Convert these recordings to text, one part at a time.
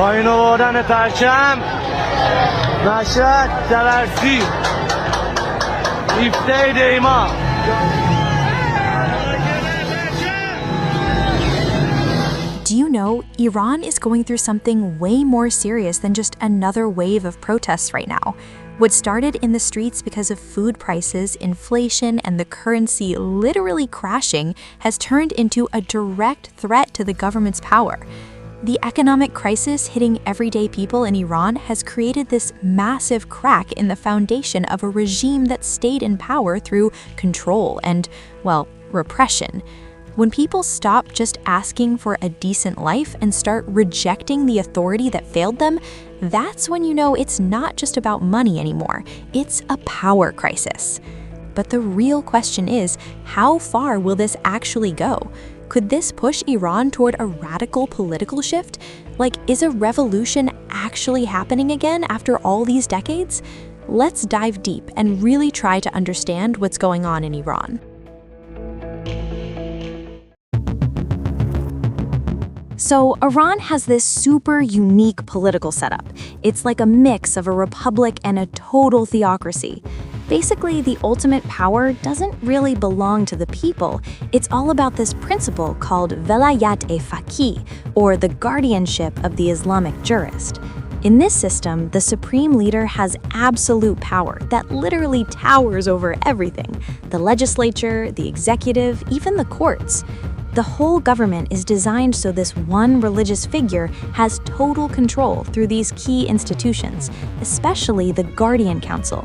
پایین آوردن پرچم مشهد تبرسی 17 دیما. Do you know, Iran is going through something way more serious than just another wave of protests right now. What started in the streets because of food prices, inflation, and the currency literally crashing has turned into a direct threat to the government's power. The economic crisis hitting everyday people in Iran has created this massive crack in the foundation of a regime that stayed in power through control and, well, repression. When people stop just asking for a decent life and start rejecting the authority that failed them, that's when you know it's not just about money anymore. It's a power crisis. But the real question is, how far will this actually go? Could this push Iran toward a radical political shift? Like, is a revolution actually happening again after all these decades? Let's dive deep and really try to understand what's going on in Iran. So, Iran has this super unique political setup. It's like a mix of a republic and a total theocracy. Basically, the ultimate power doesn't really belong to the people. It's all about this principle called velayat-e, or the guardianship of the Islamic jurist. In this system, the supreme leader has absolute power that literally towers over everything: the legislature, the executive, even the courts. The whole government is designed so this one religious figure has total control through these key institutions, especially the Guardian Council.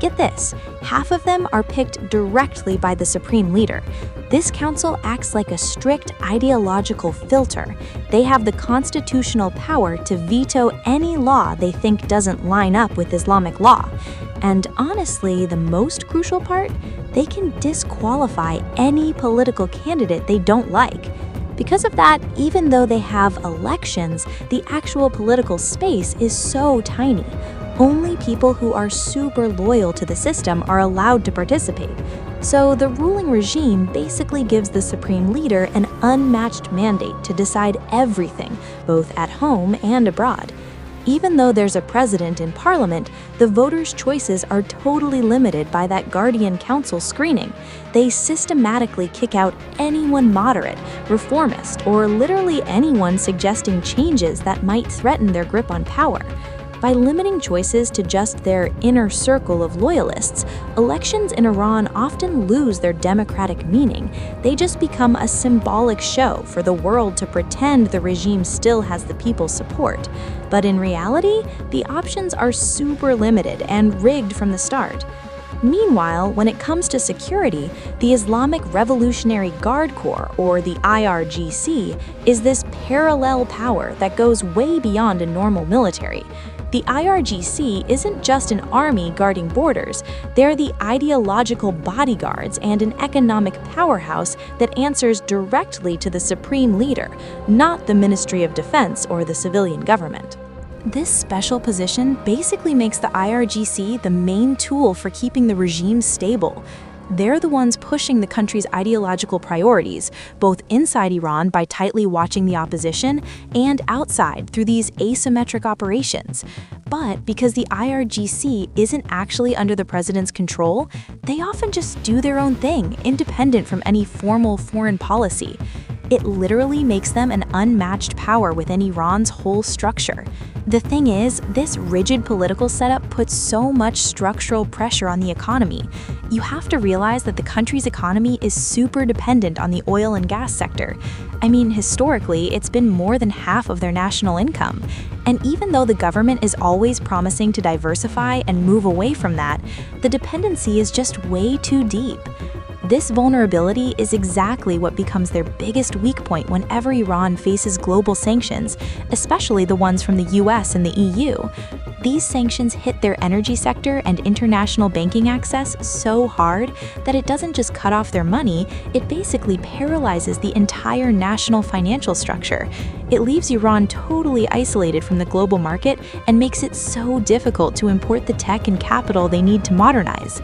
Get this, half of them are picked directly by the supreme leader. This council acts like a strict ideological filter. They have the constitutional power to veto any law they think doesn't line up with Islamic law. And honestly, the most crucial part, they can disqualify any political candidate they don't like. Because of that, even though they have elections, the actual political space is so tiny. Only people who are super loyal to the system are allowed to participate. So the ruling regime basically gives the supreme leader an unmatched mandate to decide everything, both at home and abroad. Even though there's a president in parliament, the voters' choices are totally limited by that Guardian Council screening. They systematically kick out anyone moderate, reformist, or literally anyone suggesting changes that might threaten their grip on power. By limiting choices to just their inner circle of loyalists, elections in Iran often lose their democratic meaning. They just become a symbolic show for the world to pretend the regime still has the people's support. But in reality, the options are super limited and rigged from the start. Meanwhile, when it comes to security, the Islamic Revolutionary Guard Corps, or the IRGC, is this parallel power that goes way beyond a normal military. The IRGC isn't just an army guarding borders, they're the ideological bodyguards and an economic powerhouse that answers directly to the supreme leader, not the Ministry of Defense or the civilian government. This special position basically makes the IRGC the main tool for keeping the regime stable. They're the ones pushing the country's ideological priorities, both inside Iran by tightly watching the opposition, and outside through these asymmetric operations. But because the IRGC isn't actually under the president's control, they often just do their own thing, independent from any formal foreign policy. It literally makes them an unmatched power within Iran's whole structure. The thing is, this rigid political setup puts so much structural pressure on the economy. You have to realize that the country's economy is super dependent on the oil and gas sector. I mean, historically, it's been more than half of their national income. And even though the government is always promising to diversify and move away from that, the dependency is just way too deep. This vulnerability is exactly what becomes their biggest weak point whenever Iran faces global sanctions, especially the ones from the US and the EU. These sanctions hit their energy sector and international banking access so hard that it doesn't just cut off their money, it basically paralyzes the entire national financial structure. It leaves Iran totally isolated from the global market and makes it so difficult to import the tech and capital they need to modernize.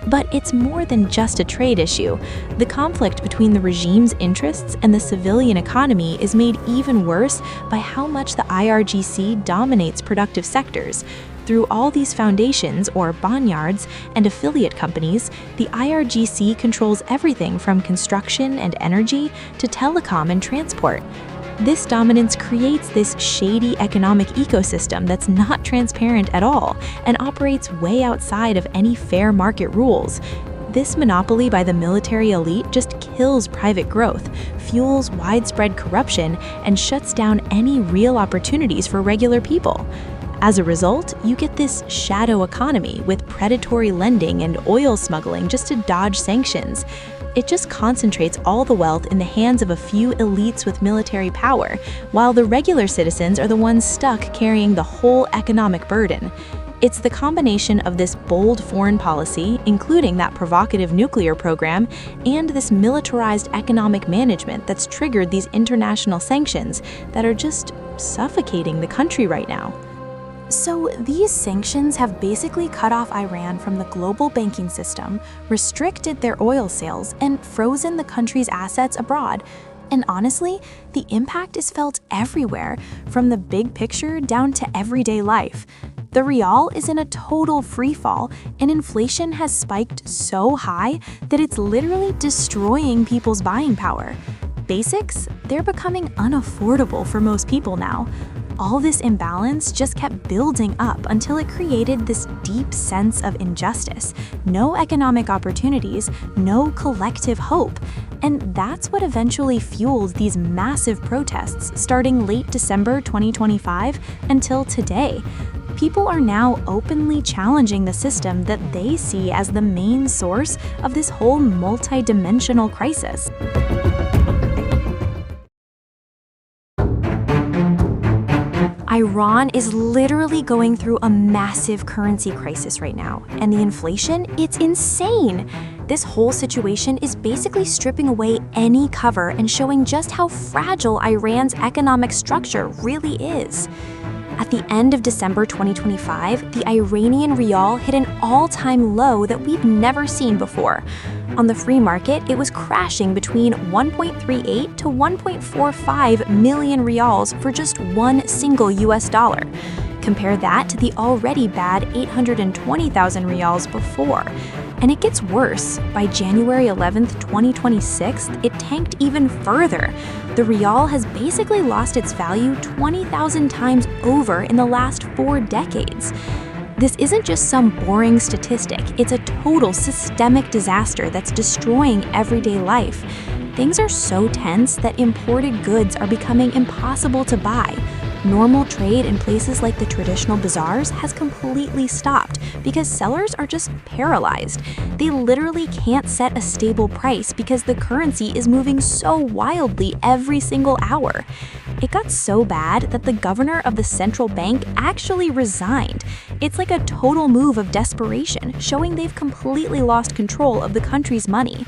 But it's more than just a trade issue. The conflict between the regime's interests and the civilian economy is made even worse by how much the IRGC dominates productive sectors. Through all these foundations, or boneyards, and affiliate companies, the IRGC controls everything from construction and energy to telecom and transport. This dominance creates this shady economic ecosystem that's not transparent at all and operates way outside of any fair market rules. This monopoly by the military elite just kills private growth, fuels widespread corruption, and shuts down any real opportunities for regular people. As a result, you get this shadow economy with predatory lending and oil smuggling just to dodge sanctions. It just concentrates all the wealth in the hands of a few elites with military power, while the regular citizens are the ones stuck carrying the whole economic burden. It's the combination of this bold foreign policy, including that provocative nuclear program, and this militarized economic management that's triggered these international sanctions that are just suffocating the country right now. So these sanctions have basically cut off Iran from the global banking system, restricted their oil sales, and frozen the country's assets abroad. And honestly, the impact is felt everywhere, from the big picture down to everyday life. The Rial is in a total freefall, and inflation has spiked so high that it's literally destroying people's buying power. Basics, they're becoming unaffordable for most people now. All this imbalance just kept building up until it created this deep sense of injustice, no economic opportunities, no collective hope. And that's what eventually fueled these massive protests starting late December 2025 until today. People are now openly challenging the system that they see as the main source of this whole multi-dimensional crisis. Iran is literally going through a massive currency crisis right now, and the inflation, it's insane. This whole situation is basically stripping away any cover and showing just how fragile Iran's economic structure really is. At the end of December 2025, the Iranian rial hit an all-time low that we've never seen before. On the free market, it was crashing between 1.38 to 1.45 million rials for just one single US dollar. Compare that to the already bad 820,000 rials before. And it gets worse. By January 11th, 2026, it tanked even further. The rial has basically lost its value 20,000 times over in the last 4 decades. This isn't just some boring statistic, it's a total systemic disaster that's destroying everyday life. Things are so tense that imported goods are becoming impossible to buy. Normal trade in places like the traditional bazaars has completely stopped because sellers are just paralyzed. They literally can't set a stable price because the currency is moving so wildly every single hour. It got so bad that the governor of the central bank actually resigned. It's like a total move of desperation, showing they've completely lost control of the country's money.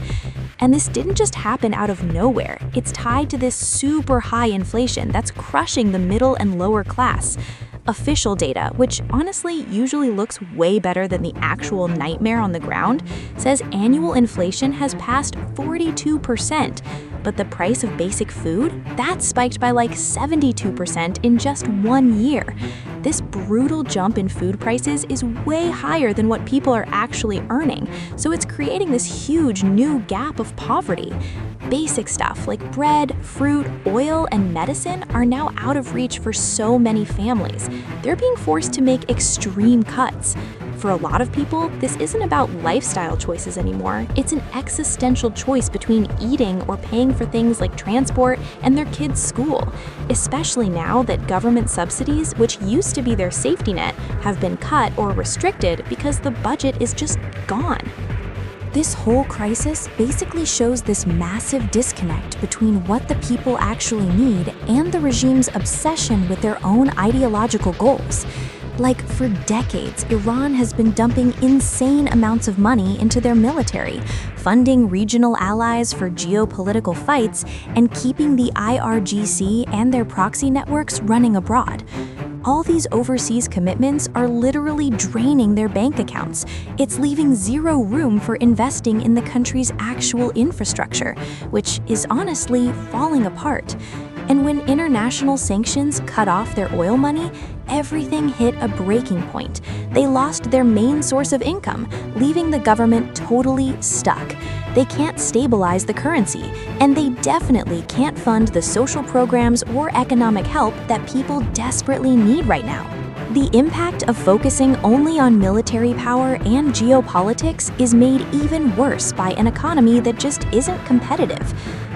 And this didn't just happen out of nowhere. It's tied to this super high inflation that's crushing the middle and lower class. Official data, which honestly usually looks way better than the actual nightmare on the ground, says annual inflation has passed 42%. But the price of basic food, that spiked by like 72% in just 1 year. This brutal jump in food prices is way higher than what people are actually earning, so it's creating this huge new gap of poverty. Basic stuff like bread, fruit, oil, and medicine are now out of reach for so many families. They're being forced to make extreme cuts. For a lot of people, this isn't about lifestyle choices anymore. It's an existential choice between eating or paying for things like transport and their kids' school, especially now that government subsidies, which used to be their safety net, have been cut or restricted because the budget is just gone. This whole crisis basically shows this massive disconnect between what the people actually need and the regime's obsession with their own ideological goals. Like, for decades, Iran has been dumping insane amounts of money into their military, funding regional allies for geopolitical fights, and keeping the IRGC and their proxy networks running abroad. All these overseas commitments are literally draining their bank accounts. It's leaving zero room for investing in the country's actual infrastructure, which is honestly falling apart. And when international sanctions cut off their oil money, everything hit a breaking point. They lost their main source of income, leaving the government totally stuck. They can't stabilize the currency, and they definitely can't fund the social programs or economic help that people desperately need right now. The impact of focusing only on military power and geopolitics is made even worse by an economy that just isn't competitive.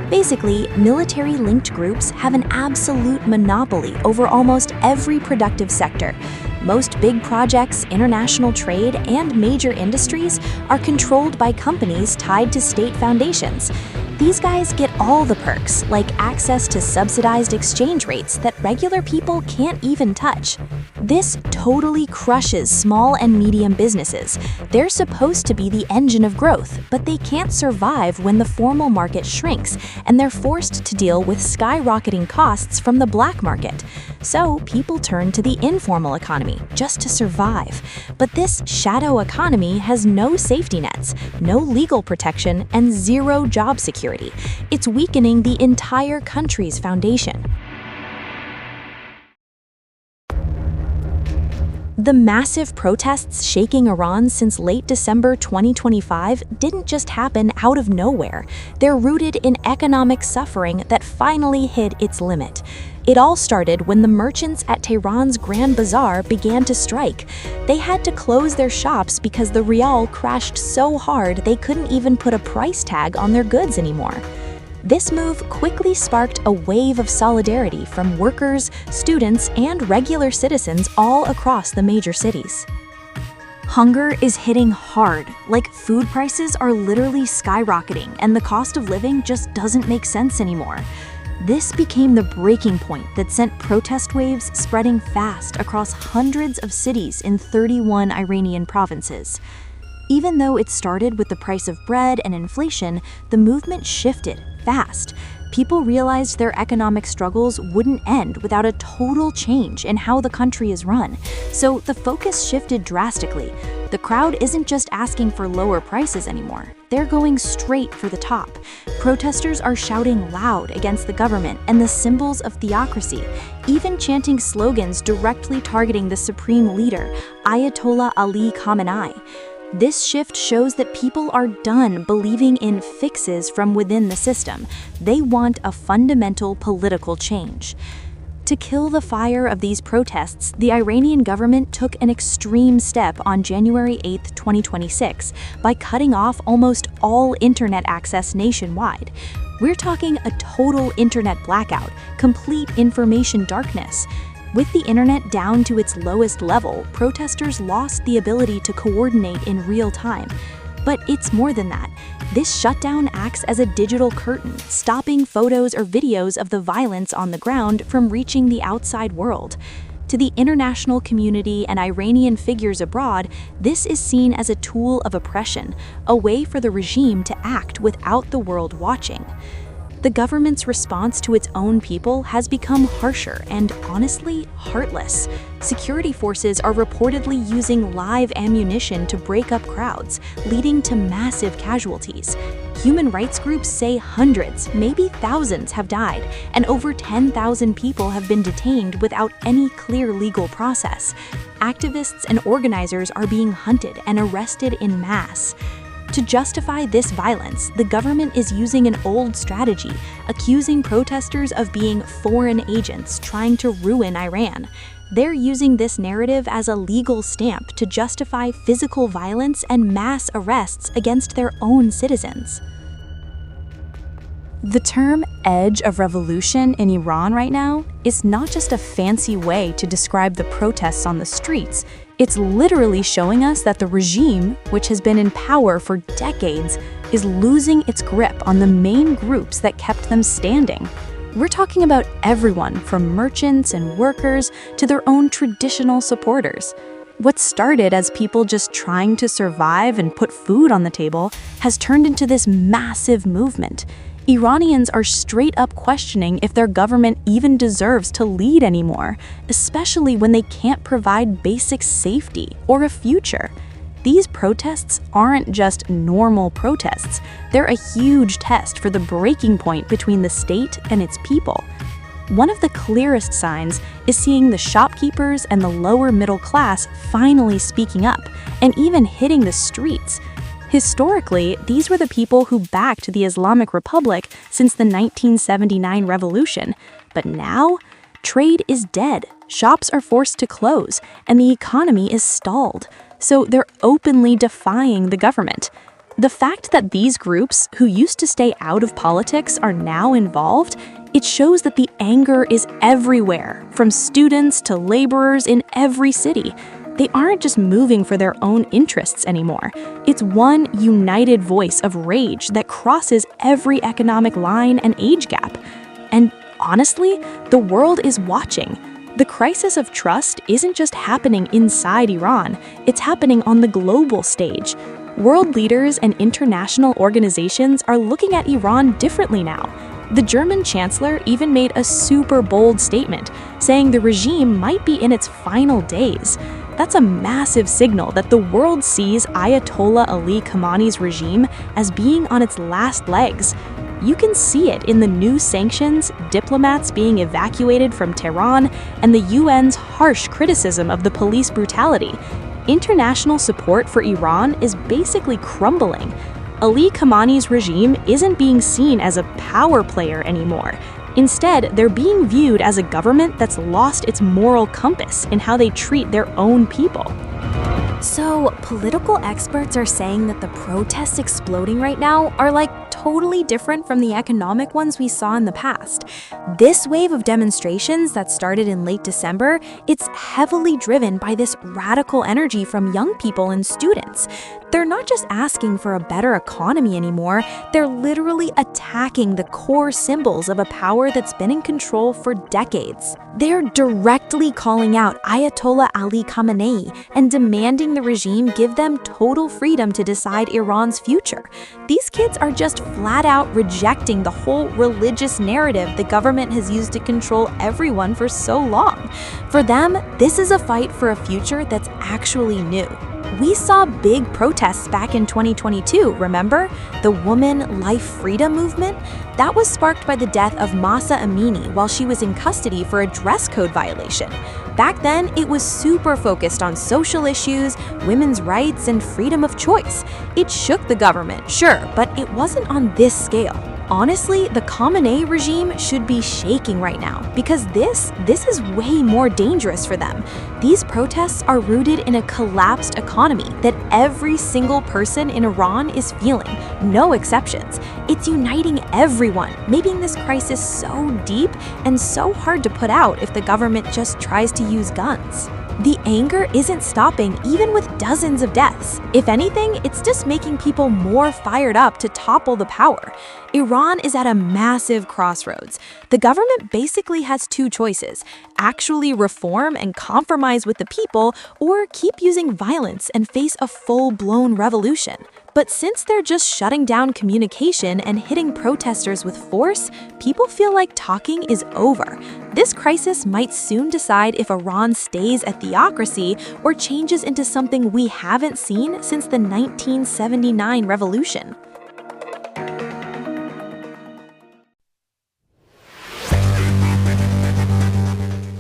Basically, military-linked groups have an absolute monopoly over almost every productive sector. Most big projects, international trade, and major industries are controlled by companies tied to state foundations. These guys get all the perks, like access to subsidized exchange rates that regular people can't even touch. This totally crushes small and medium businesses. They're supposed to be the engine of growth, but they can't survive when the formal market shrinks, and they're forced to deal with skyrocketing costs from the black market. So people turn to the informal economy just to survive. But this shadow economy has no safety nets, no legal protection, and zero job security. It's weakening the entire country's foundation. The massive protests shaking Iran since late December 2025 didn't just happen out of nowhere. They're rooted in economic suffering that finally hit its limit. It all started when the merchants at Tehran's Grand Bazaar began to strike. They had to close their shops because the Rial crashed so hard they couldn't even put a price tag on their goods anymore. This move quickly sparked a wave of solidarity from workers, students, and regular citizens all across the major cities. Hunger is hitting hard, like food prices are literally skyrocketing and the cost of living just doesn't make sense anymore. This became the breaking point that sent protest waves spreading fast across hundreds of cities in 31 Iranian provinces. Even though it started with the price of bread and inflation, the movement shifted fast. People realized their economic struggles wouldn't end without a total change in how the country is run. So the focus shifted drastically. The crowd isn't just asking for lower prices anymore. They're going straight for the top. Protesters are shouting loud against the government and the symbols of theocracy, even chanting slogans directly targeting the supreme leader, Ayatollah Ali Khamenei. This shift shows that people are done believing in fixes from within the system. They want a fundamental political change. To kill the fire of these protests, the Iranian government took an extreme step on January 8, 2026, by cutting off almost all internet access nationwide. We're talking a total internet blackout, complete information darkness. With the internet down to its lowest level, protesters lost the ability to coordinate in real time. But it's more than that. This shutdown acts as a digital curtain, stopping photos or videos of the violence on the ground from reaching the outside world. To the international community and Iranian figures abroad, this is seen as a tool of oppression, a way for the regime to act without the world watching. The government's response to its own people has become harsher and, honestly, heartless. Security forces are reportedly using live ammunition to break up crowds, leading to massive casualties. Human rights groups say hundreds, maybe thousands have died, and over 10,000 people have been detained without any clear legal process. Activists and organizers are being hunted and arrested in mass. To justify this violence, the government is using an old strategy, accusing protesters of being foreign agents trying to ruin Iran. They're using this narrative as a legal stamp to justify physical violence and mass arrests against their own citizens. The term edge of revolution in Iran right now is not just a fancy way to describe the protests on the streets. It's literally showing us that the regime, which has been in power for decades, is losing its grip on the main groups that kept them standing. We're talking about everyone from merchants and workers to their own traditional supporters. What started as people just trying to survive and put food on the table has turned into this massive movement. Iranians are straight up questioning if their government even deserves to lead anymore, especially when they can't provide basic safety or a future. These protests aren't just normal protests. They're a huge test for the breaking point between the state and its people. One of the clearest signs is seeing the shopkeepers and the lower middle class finally speaking up and even hitting the streets. Historically, these were the people who backed the Islamic Republic since the 1979 revolution. But now, trade is dead, shops are forced to close, and the economy is stalled. So they're openly defying the government. The fact that these groups, who used to stay out of politics, are now involved, it shows that the anger is everywhere, from students to laborers in every city. They aren't just moving for their own interests anymore. It's one united voice of rage that crosses every economic line and age gap. And honestly, the world is watching. The crisis of trust isn't just happening inside Iran, it's happening on the global stage. World leaders and international organizations are looking at Iran differently now. The German chancellor even made a super bold statement, saying the regime might be in its final days. That's a massive signal that the world sees Ayatollah Ali Khamenei's regime as being on its last legs. You can see it in the new sanctions, diplomats being evacuated from Tehran, and the UN's harsh criticism of the police brutality. International support for Iran is basically crumbling. Ali Khamenei's regime isn't being seen as a power player anymore. Instead, they're being viewed as a government that's lost its moral compass in how they treat their own people. So, political experts are saying that the protests exploding right now are totally different from the economic ones we saw in the past. This wave of demonstrations that started in late December, it's heavily driven by this radical energy from young people and students. They're not just asking for a better economy anymore, they're literally attacking the core symbols of a power that's been in control for decades. They're directly calling out Ayatollah Ali Khamenei and demanding the regime give them total freedom to decide Iran's future. These kids are just flat out rejecting the whole religious narrative the government has used to control everyone for so long. For them, this is a fight for a future that's actually new. We saw big protests back in 2022, remember? The Woman Life Freedom movement? That was sparked by the death of Mahsa Amini while she was in custody for a dress code violation. Back then, it was super focused on social issues, women's rights, and freedom of choice. It shook the government, sure, but it wasn't on this scale. Honestly, the Khamenei regime should be shaking right now because this is way more dangerous for them. These protests are rooted in a collapsed economy that every single person in Iran is feeling, no exceptions. It's uniting everyone, making this crisis so deep and so hard to put out if the government just tries to use guns. The anger isn't stopping even with dozens of deaths. If anything, it's just making people more fired up to topple the power. Iran is at a massive crossroads. The government basically has two choices: actually reform and compromise with the people, or keep using violence and face a full-blown revolution. But since they're just shutting down communication and hitting protesters with force, people feel like talking is over. This crisis might soon decide if Iran stays a theocracy or changes into something we haven't seen since the 1979 revolution.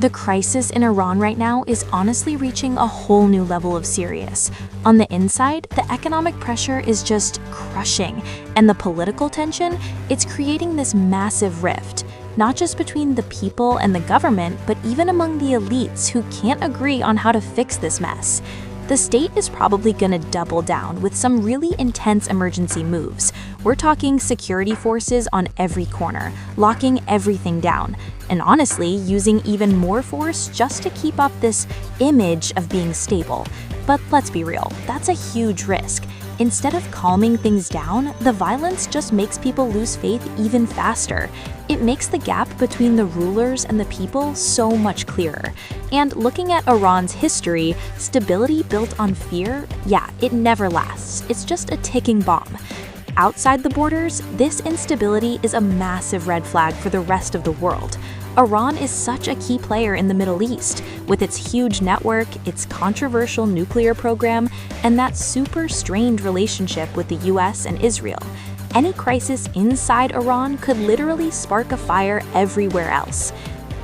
The crisis in Iran right now is honestly reaching a whole new level of serious. On the inside, the economic pressure is just crushing, and the political tension, it's creating this massive rift, not just between the people and the government, but even among the elites who can't agree on how to fix this mess. The state is probably gonna double down with some really intense emergency moves. We're talking security forces on every corner, locking everything down, and honestly, using even more force just to keep up this image of being stable. But let's be real, that's a huge risk. Instead of calming things down, the violence just makes people lose faith even faster. It makes the gap between the rulers and the people so much clearer. And looking at Iran's history, stability built on fear, yeah, it never lasts. It's just a ticking bomb. outside the borders, this instability is a massive red flag for the rest of the world. Iran is such a key player in the Middle East, with its huge network, its controversial nuclear program, and that super strained relationship with the US and Israel. Any crisis inside Iran could literally spark a fire everywhere else.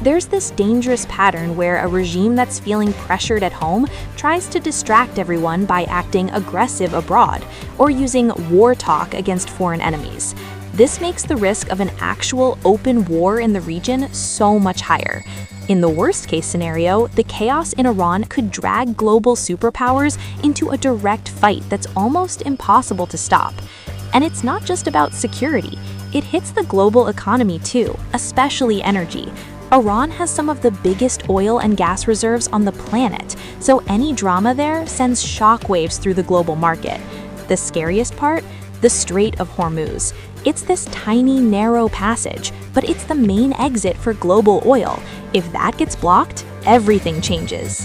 There's this dangerous pattern where a regime that's feeling pressured at home tries to distract everyone by acting aggressive abroad or using war talk against foreign enemies. This makes the risk of an actual open war in the region so much higher. In the worst-case scenario, the chaos in Iran could drag global superpowers into a direct fight that's almost impossible to stop. And it's not just about security. It hits the global economy too, especially energy. Iran has some of the biggest oil and gas reserves on the planet, so any drama there sends shockwaves through the global market. The scariest part? The Strait of Hormuz. It's this tiny, narrow passage, but it's the main exit for global oil. If that gets blocked, everything changes.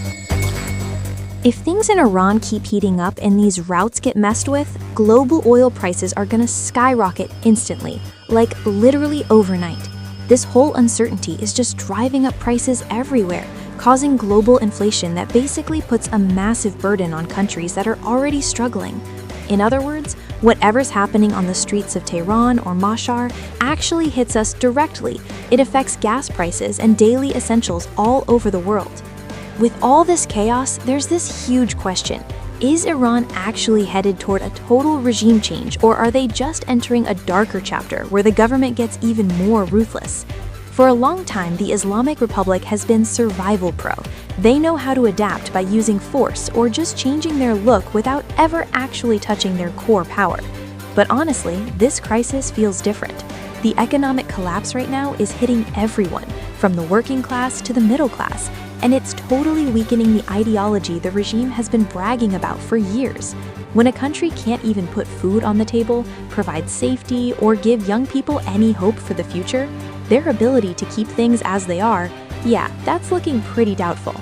If things in Iran keep heating up and these routes get messed with, global oil prices are gonna skyrocket instantly, like literally overnight. This whole uncertainty is just driving up prices everywhere, causing global inflation that basically puts a massive burden on countries that are already struggling. In other words, whatever's happening on the streets of Tehran or Mashhad actually hits us directly. It affects gas prices and daily essentials all over the world. With all this chaos, there's this huge question. Is Iran actually headed toward a total regime change, or are they just entering a darker chapter where the government gets even more ruthless? For a long time, the Islamic Republic has been survival pro. They know how to adapt by using force or just changing their look without ever actually touching their core power. But honestly, this crisis feels different. The economic collapse right now is hitting everyone, from the working class to the middle class, and it's totally weakening the ideology the regime has been bragging about for years. When a country can't even put food on the table, provide safety, or give young people any hope for the future, their ability to keep things as they are, yeah, that's looking pretty doubtful.